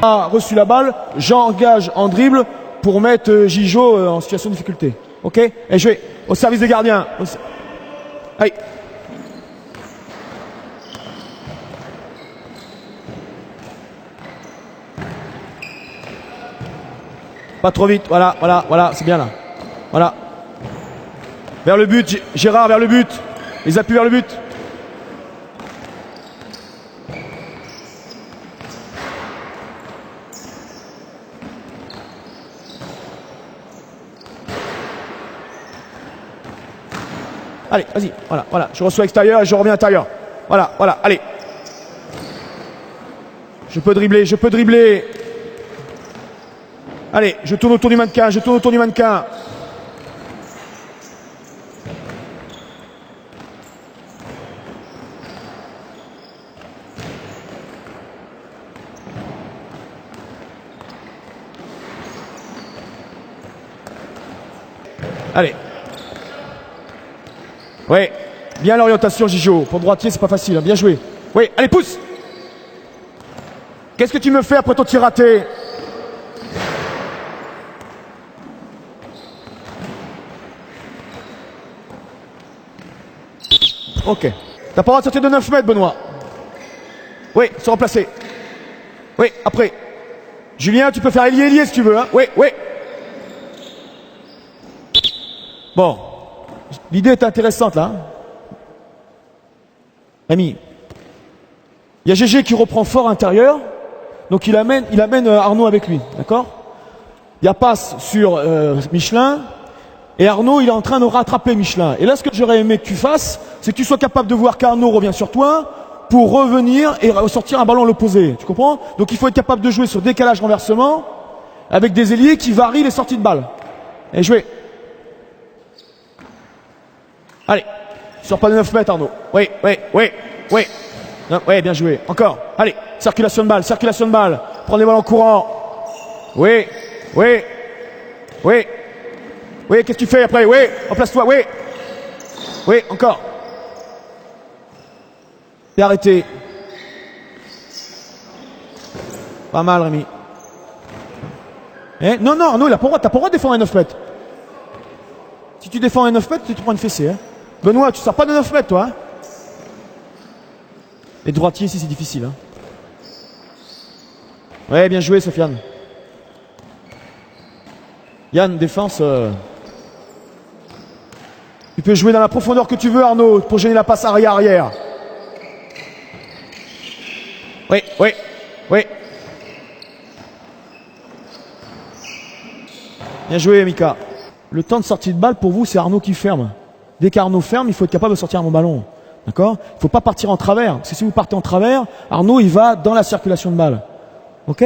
a reçu la balle, j'engage en dribble pour mettre Gijo en situation de difficulté. Ok? Et je vais au service des gardiens. Allez. Pas trop vite, voilà, c'est bien là. Voilà. Vers le but, Gérard, vers le but. Les appuis vers le but. Allez, vas-y, voilà. Je reçois extérieur et je reviens intérieur. Voilà, allez. Je peux dribbler. Allez, je tourne autour du mannequin, Allez. Ouais, bien l'orientation, Gijo. Pour droitier, c'est pas facile, hein. Bien joué. Oui, allez, pousse. Qu'est-ce que tu me fais après ton tir raté? Ok. T'as pas le droit de sortir de 9 mètres, Benoît. Oui, se remplacer. Oui, après. Julien, tu peux faire ailier si tu veux. Hein. Oui. Bon. L'idée est intéressante, là. Rémi. Il y a GG qui reprend fort intérieur. Donc il amène Arnaud avec lui. D'accord? Il y a passe sur Michelin. Et Arnaud, il est en train de rattraper Michelin. Et là, ce que j'aurais aimé que tu fasses, c'est que tu sois capable de voir qu'Arnaud revient sur toi pour revenir et sortir un ballon à l'opposé. Tu comprends? Donc il faut être capable de jouer sur décalage renversement avec des ailiers qui varient les sorties de balle. Et jouer. Allez. Sors pas de 9 mètres, Arnaud. Oui. Non, ouais, bien joué. Encore. Allez. Circulation de balle. Prends les balles en courant. Oui, qu'est-ce que tu fais après? Oui, remplace-toi, oui, encore. Et arrêté. Pas mal, Rémi. Non, Arnaud, t'as pas le droit de défendre à 9 mètres. Si tu défends à 9 mètres, tu te prends une fessée. Hein. Benoît, tu sors pas de 9 mètres, toi. Hein. Les droitiers, ici, c'est difficile. Hein. Ouais, bien joué, Sofiane. Yann, défense. Tu peux jouer dans la profondeur que tu veux, Arnaud, pour gêner la passe arrière. Oui. Bien joué, Mika. Le temps de sortie de balle, pour vous, c'est Arnaud qui ferme. Dès qu'Arnaud ferme, il faut être capable de sortir un bon ballon. D'accord? Il ne faut pas partir en travers. Parce que si vous partez en travers, Arnaud, il va dans la circulation de balle. Ok?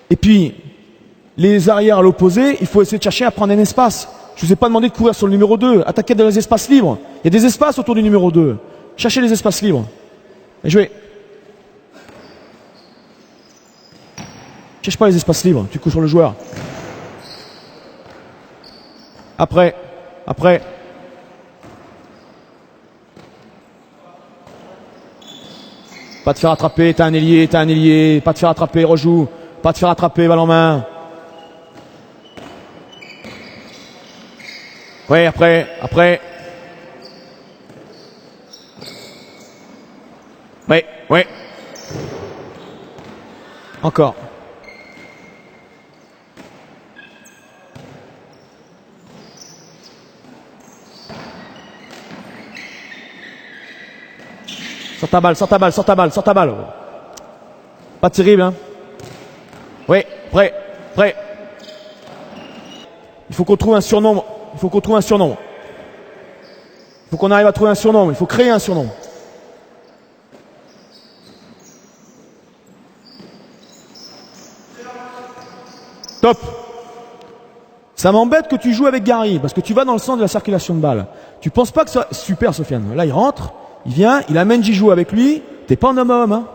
Et puis, les arrières à l'opposé, il faut essayer de chercher à prendre un espace. Je ne vous ai pas demandé de courir sur le numéro 2. Attaquer dans les espaces libres. Il y a des espaces autour du numéro 2. Cherchez les espaces libres. Et jouez. Cherche pas les espaces libres. Tu couches sur le joueur. Après. Pas te faire attraper, t'as un ailier. Pas te faire attraper, rejoue. Pas te faire attraper, balle en main. Ouais, après. Ouais. Encore. Sors ta balle. Pas terrible, hein. Oui, prêt. Il faut qu'on trouve un surnom. Il faut qu'on arrive à trouver un surnom. Il faut créer un surnom. Top. Ça m'embête que tu joues avec Gary, parce que tu vas dans le sens de la circulation de balle. Tu penses pas que ça... Super, Sofiane. Là, il rentre, il vient, il amène Gijou avec lui. T'es pas un homme, hein.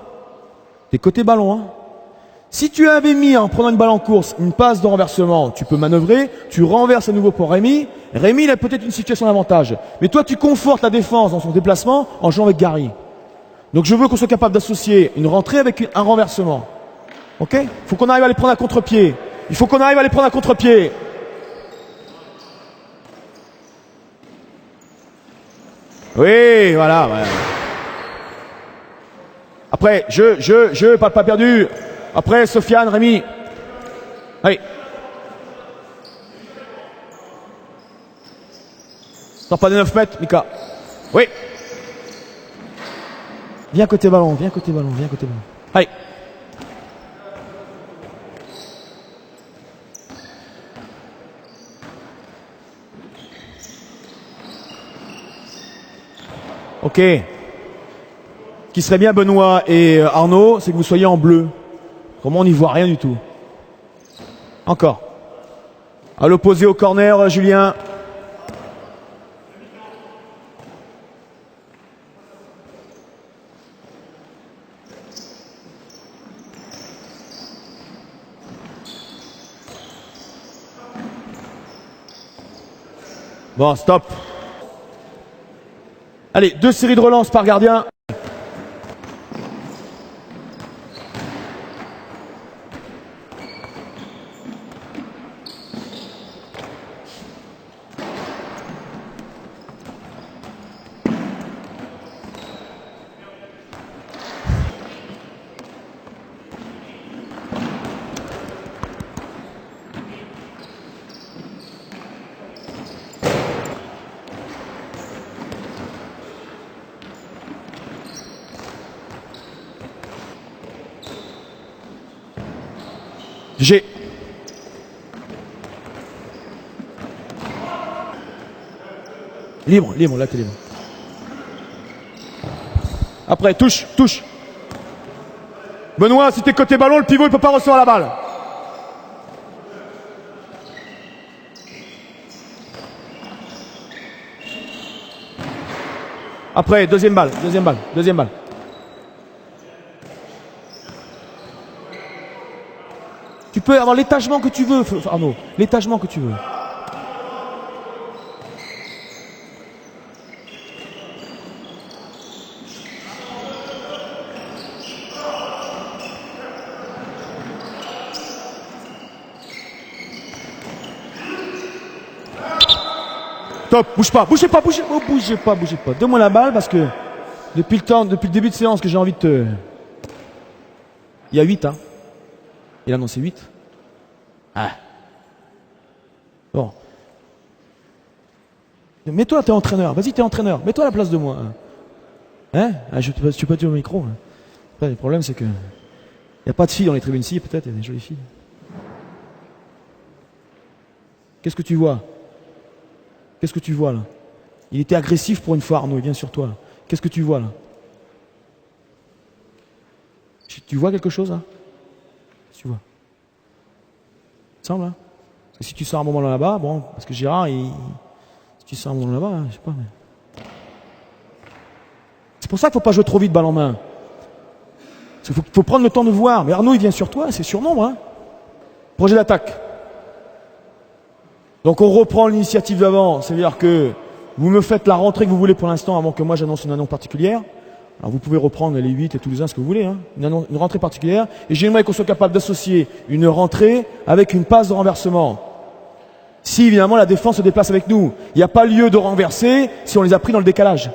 T'es côté ballon, hein. Si tu avais mis, en prenant une balle en course, une passe de renversement, tu peux manœuvrer, tu renverses à nouveau pour Rémi. Rémi, il a peut-être une situation d'avantage. Mais toi, tu confortes la défense dans son déplacement en jouant avec Gary. Donc je veux qu'on soit capable d'associer une rentrée avec un renversement. Ok? Il faut qu'on arrive à les prendre à contre-pied. Il faut qu'on arrive à les prendre à contre-pied. Oui, voilà. Ouais. Après, pas perdu. Après, Sofiane, Rémi. Allez. Sors pas de 9 mètres, Mika. Oui. Viens côté ballon, viens côté ballon, viens côté ballon. Allez. Ok. Ce qui serait bien, Benoît et Arnaud, c'est que vous soyez en bleu. Comment on n'y voit rien du tout. Encore. À l'opposé au corner, Julien. Bon, stop. Allez, 2 séries de relances par gardien. G. Libre, libre, là t'es libre. Après, touche, touche. Benoît, si t'es côté ballon, le pivot il peut pas recevoir la balle. Après, deuxième balle, deuxième balle, deuxième balle. Tu peux avoir l'étagement que tu veux, Arnaud. L'étagement que tu veux. Top, bouge pas, bougez pas, bougez, oh, bougez pas, bougez pas. Donne-moi la balle parce que depuis le début de séance que j'ai envie de te... Il y a 8, hein. Il a annoncé 8. Ah. Bon. Mets-toi, t'es entraîneur. Vas-y, t'es entraîneur. Mets-toi à la place de moi. Hein? Ah, je suis pas dire au micro. Hein. Le problème, c'est que... Il n'y a pas de filles dans les tribunes. Si, peut-être, il y a des jolies filles. Qu'est-ce que tu vois? Qu'est-ce que tu vois, là? Il était agressif pour une fois, Arnaud. Il vient sur toi, là. Qu'est-ce que tu vois, là? Tu vois quelque chose, là? Tu vois? Il semble, hein? Parce que si tu sors un moment là-bas, bon, parce que Gérard, si tu sors un moment là-bas, je sais pas, mais... C'est pour ça qu'il ne faut pas jouer trop vite balle en main. Il faut prendre le temps de voir. Mais Arnaud, il vient sur toi, c'est surnombre, hein? Projet d'attaque. Donc on reprend l'initiative d'avant, c'est-à-dire que vous me faites la rentrée que vous voulez pour l'instant avant que moi j'annonce une annonce particulière. Alors vous pouvez reprendre les 8 et tous les 1, ce que vous voulez, hein, une rentrée particulière. Et j'aimerais qu'on soit capable d'associer une rentrée avec une passe de renversement. Si évidemment la défense se déplace avec nous, il n'y a pas lieu de renverser si on les a pris dans le décalage.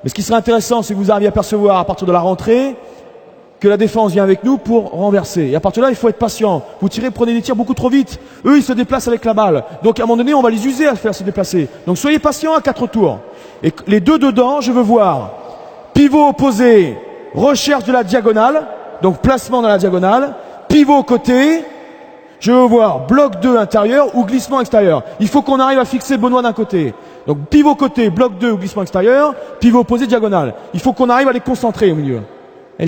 Mais ce qui serait intéressant, c'est que vous arriviez à percevoir à partir de la rentrée que la défense vient avec nous pour renverser. Et à partir de là, il faut être patient. Vous tirez, prenez des tirs beaucoup trop vite. Eux, ils se déplacent avec la balle. Donc à un moment donné, on va les user à faire se déplacer. Donc soyez patients à 4 tours. Et les deux dedans, je veux voir pivot opposé, recherche de la diagonale, donc placement dans la diagonale, pivot côté, je veux voir bloc 2 intérieur ou glissement extérieur. Il faut qu'on arrive à fixer Benoît d'un côté. Donc pivot côté, bloc 2 ou glissement extérieur, pivot opposé, diagonale. Il faut qu'on arrive à les concentrer au milieu. Et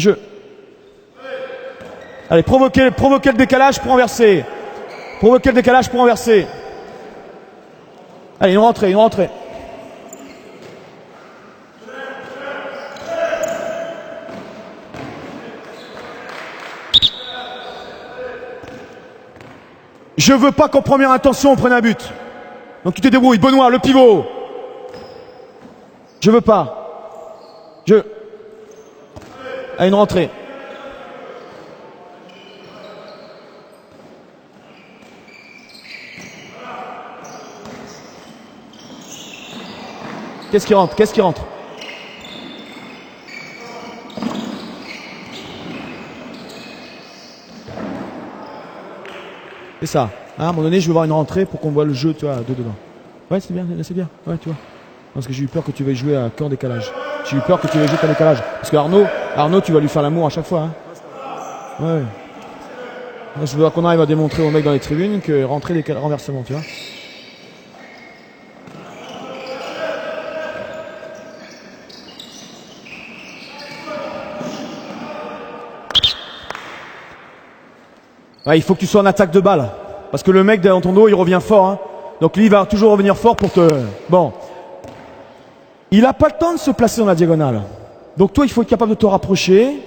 allez, provoquez le décalage pour renverser. Provoquez le décalage pour renverser. Allez, une rentrée, une rentrée. Je veux pas qu'en première intention on prenne un but. Donc tu te débrouilles. Benoît, le pivot. Je veux pas. Allez, une rentrée. Qu'est-ce qui rentre? Qu'est-ce qui rentre? C'est ça. Hein, à un moment donné, je veux voir une rentrée pour qu'on voit le jeu, tu vois, de dedans. Ouais, c'est bien, c'est bien. Ouais, tu vois. Parce que j'ai eu peur que tu veuilles jouer à qu'en décalage. J'ai eu peur que tu veuilles jouer qu'en décalage. Parce que Arnaud, tu vas lui faire l'amour à chaque fois. Hein. Ouais. Moi, je veux qu'on arrive à démontrer aux mecs dans les tribunes que rentrer des renversements, tu vois. Ouais, il faut que tu sois en attaque de balle. Parce que le mec derrière ton dos, il revient fort. Hein. Donc lui, il va toujours revenir fort pour te... Bon. Il n'a pas le temps de se placer dans la diagonale. Donc toi, il faut être capable de te rapprocher.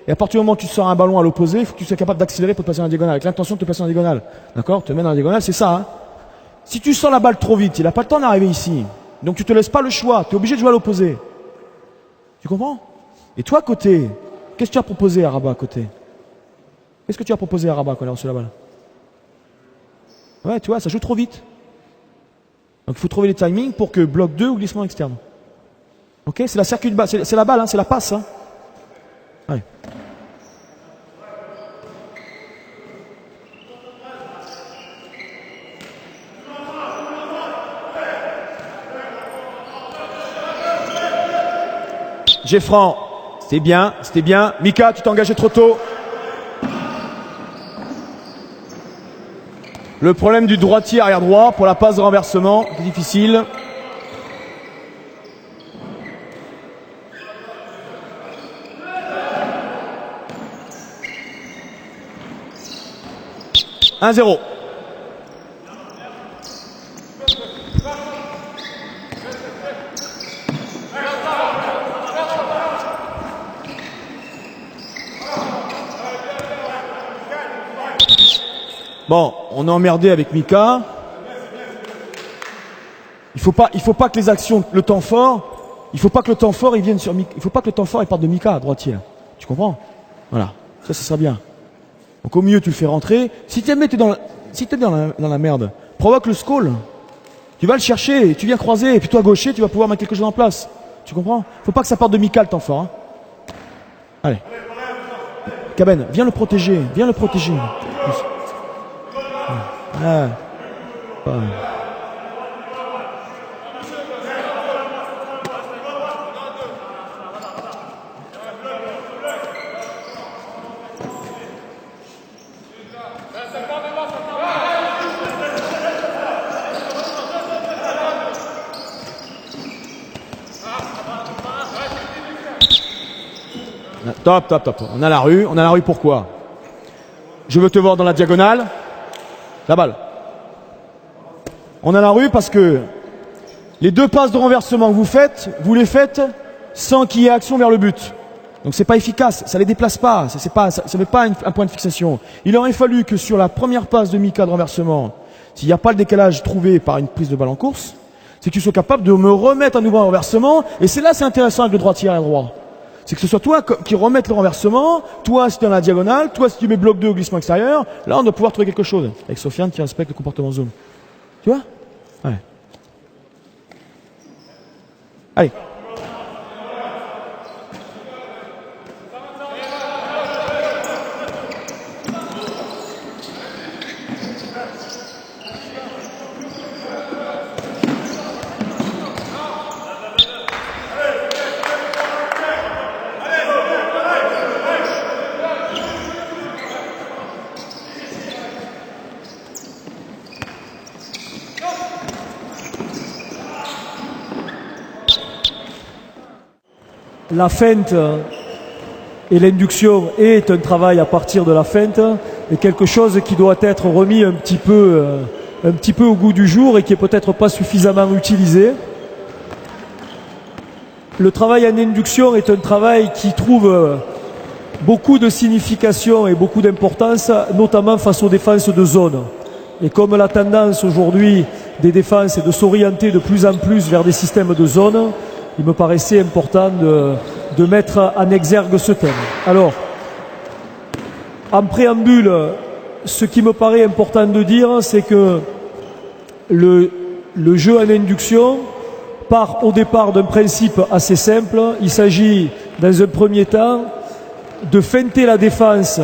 Et à partir du moment où tu sors un ballon à l'opposé, il faut que tu sois capable d'accélérer pour te passer dans la diagonale. Avec l'intention de te passer dans la diagonale. D'accord? Te mettre dans la diagonale, c'est ça. Hein. Si tu sors la balle trop vite, il n'a pas le temps d'arriver ici. Donc tu te laisses pas le choix. Tu es obligé de jouer à l'opposé. Tu comprends? Et toi, à côté, qu'est-ce que tu as proposé à Rabat à côté? Qu'est-ce que tu as proposé à Rabat quand il a reçu la balle? Ouais, tu vois, ça joue trop vite. Donc il faut trouver les timings pour que bloc 2 ou glissement externe. Ok, c'est la circuit de balle, c'est la balle, hein, c'est la passe. Hein. Allez. Geffran, c'était bien, c'était bien. Mika, tu t'es engagé trop tôt. Le problème du droitier arrière droit pour la passe de renversement, c'est difficile. « 1-0 ». Bon, on est emmerdé avec Mika. Il faut pas que les actions, le temps fort, il faut pas que le temps fort il vienne sur Mika. Il faut pas que le temps fort il parte de Mika, droitier. Là. Tu comprends? Voilà, ça sera bien. Donc au milieu tu le fais rentrer. Si t'es dans la merde, provoque le scroll. Tu vas le chercher, tu viens croiser, et puis toi gaucher, tu vas pouvoir mettre quelque chose en place. Tu comprends? Faut pas que ça parte de Mika le temps fort. Hein. Allez. Caben, viens le protéger, viens le protéger. Ah. Top. On a la rue pourquoi? Je veux te voir dans la diagonale. La balle. On a la rue parce que les deux passes de renversement que vous les faites sans qu'il y ait action vers le but. Donc c'est pas efficace, ça les déplace pas, ça met pas un point de fixation. Il aurait fallu que sur la première passe de Mika de renversement, s'il n'y a pas le décalage trouvé par une prise de balle en course, c'est que tu sois capable de me remettre à nouveau un renversement. Et c'est là c'est intéressant avec le droitier et le droit. C'est que ce soit toi qui remette le renversement, toi si tu es dans la diagonale, toi si tu mets bloc 2 au glissement extérieur, là on doit pouvoir trouver quelque chose. Avec Sofiane qui respecte le comportement zone. Tu vois? Ouais. Allez. La feinte et l'induction est un travail à partir de la feinte et quelque chose qui doit être remis un petit peu au goût du jour et qui est peut-être pas suffisamment utilisé. Le travail en induction est un travail qui trouve beaucoup de signification et beaucoup d'importance, notamment face aux défenses de zone. Et comme la tendance aujourd'hui des défenses est de s'orienter de plus en plus vers des systèmes de zone, il me paraissait important de mettre en exergue ce thème. Alors, en préambule, ce qui me paraît important de dire, c'est que le jeu en induction part au départ d'un principe assez simple. Il s'agit, dans un premier temps, de feinter la défense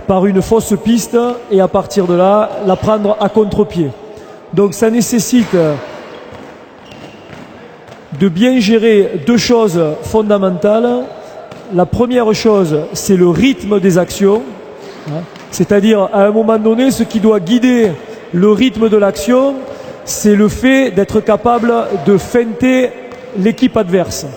par une fausse piste et à partir de là, la prendre à contre-pied. Donc ça nécessite de bien gérer deux choses fondamentales. La première chose, c'est le rythme des actions. C'est-à-dire, à un moment donné, ce qui doit guider le rythme de l'action, c'est le fait d'être capable de feinter l'équipe adverse.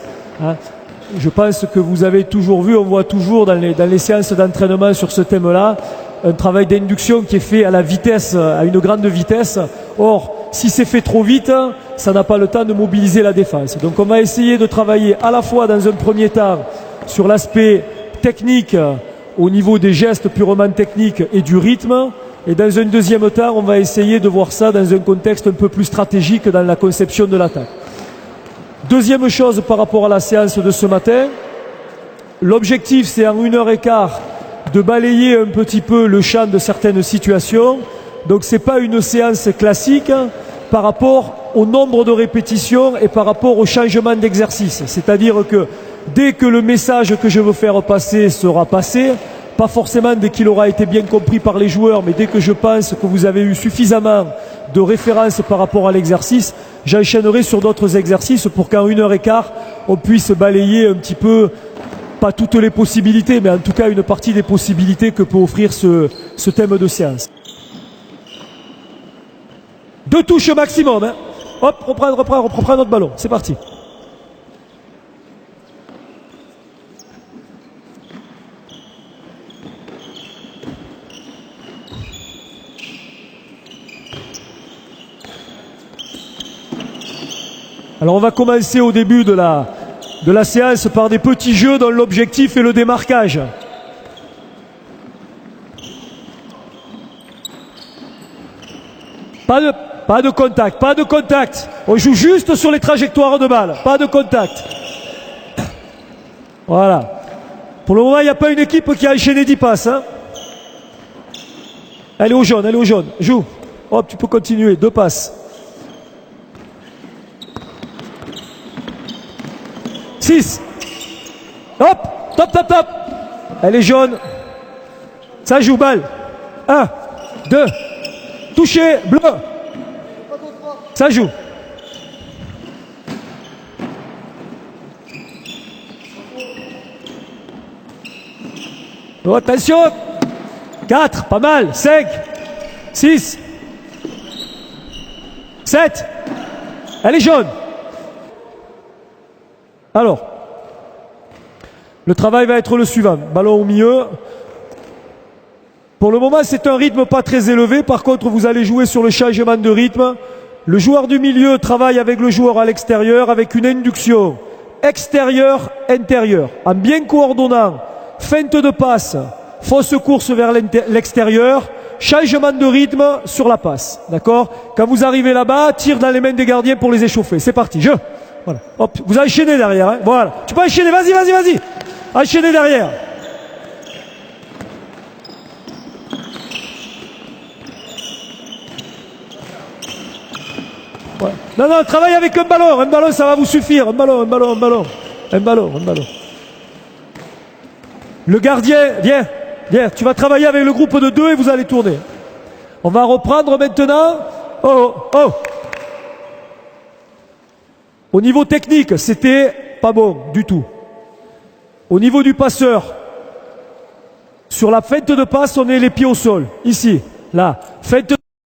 Je pense que vous avez toujours vu, on voit toujours dans les séances d'entraînement sur ce thème-là, un travail d'induction qui est fait à la vitesse, à une grande vitesse. Or, si c'est fait trop vite, ça n'a pas le temps de mobiliser la défense. Donc on va essayer de travailler à la fois dans un premier temps sur l'aspect technique, au niveau des gestes purement techniques et du rythme. Et dans un deuxième temps, on va essayer de voir ça dans un contexte un peu plus stratégique dans la conception de l'attaque. Deuxième chose par rapport à la séance de ce matin, l'objectif c'est en 1h15 de balayer un petit peu le champ de certaines situations. Donc ce n'est pas une séance classique par rapport au nombre de répétitions et par rapport au changement d'exercice. C'est-à-dire que dès que le message que je veux faire passer sera passé, pas forcément dès qu'il aura été bien compris par les joueurs, mais dès que je pense que vous avez eu suffisamment de références par rapport à l'exercice, j'enchaînerai sur d'autres exercices pour qu'en 1h15, on puisse balayer un petit peu, pas toutes les possibilités, mais en tout cas une partie des possibilités que peut offrir ce thème de séance. 2 touches maximum. Hein. Hop, reprends notre ballon. C'est parti. Alors on va commencer au début de la séance par des petits jeux dont l'objectif est le démarquage. Pas de contact. On joue juste sur les trajectoires de balle. Pas de contact. Voilà. Pour le moment, il n'y a pas une équipe qui a enchaîné 10 passes. Hein. Elle est au jaune. Joue. Hop, tu peux continuer. 2 passes. 6. Hop, top. Elle est jaune. Ça joue, balle. 1, 2. Touché, bleu. Ça joue. Oh, attention. 4, pas mal. 5, 6, 7. Elle est jaune. Alors, le travail va être le suivant. Ballon au milieu. Pour le moment, c'est un rythme pas très élevé. Par contre, vous allez jouer sur le changement de rythme. Le joueur du milieu travaille avec le joueur à l'extérieur avec une induction extérieur-intérieur. En bien coordonnant, feinte de passe, fausse course vers l'extérieur, changement de rythme sur la passe. D'accord ? Quand vous arrivez là-bas, tire dans les mains des gardiens pour les échauffer. C'est parti, jeu. Voilà. Hop, vous enchaînez derrière. Hein. Voilà. Tu peux enchaîner, vas-y. Enchaînez derrière. Ouais. Non, travaille avec un ballon. Un ballon, ça va vous suffire. Un ballon. Le gardien, viens. Tu vas travailler avec le groupe de 2 et vous allez tourner. On va reprendre maintenant. Oh. Au niveau technique, c'était pas bon du tout. Au niveau du passeur, sur la feinte de passe, on est les pieds au sol. Ici, là. Feinte